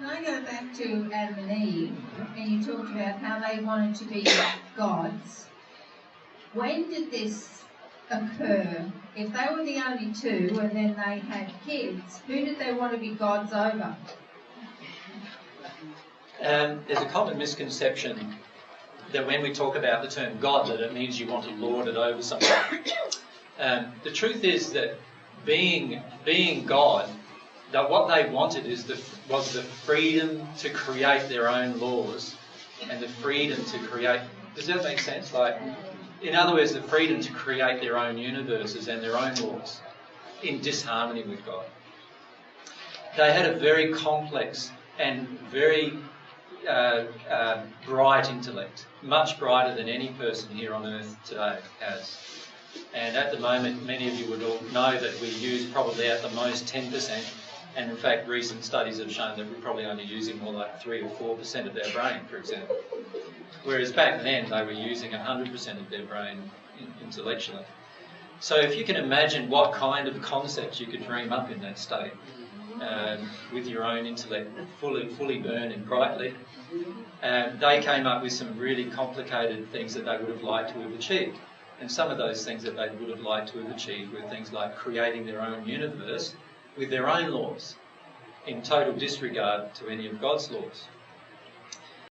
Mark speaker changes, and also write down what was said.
Speaker 1: Can I go back to Adam and Eve, and you talked about how they wanted to be gods. When did this occur? If they were the only two and then they had kids, who did they want to be gods over?
Speaker 2: There's a common misconception that when we talk about the term God, that it means you want to lord it over something. The truth is that being God, that what they wanted was the freedom to create their own laws and the freedom to create... Does that make sense? Like, in other words, the freedom to create their own universes and their own laws in disharmony with God. They had a very complex and very bright intellect, much brighter than any person here on earth today has. And at the moment, many of you would all know that we use probably at the most 10%, and in fact recent studies have shown that we're probably only using more like 3 or 4% of their brain, for example. Whereas back then they were using 100% of their brain intellectually. So if you can imagine what kind of concepts you could dream up in that state, with your own intellect fully burning brightly, they came up with some really complicated things that they would have liked to have achieved. And some of those things that they would have liked to have achieved were things like creating their own universe with their own laws, in total disregard to any of God's laws.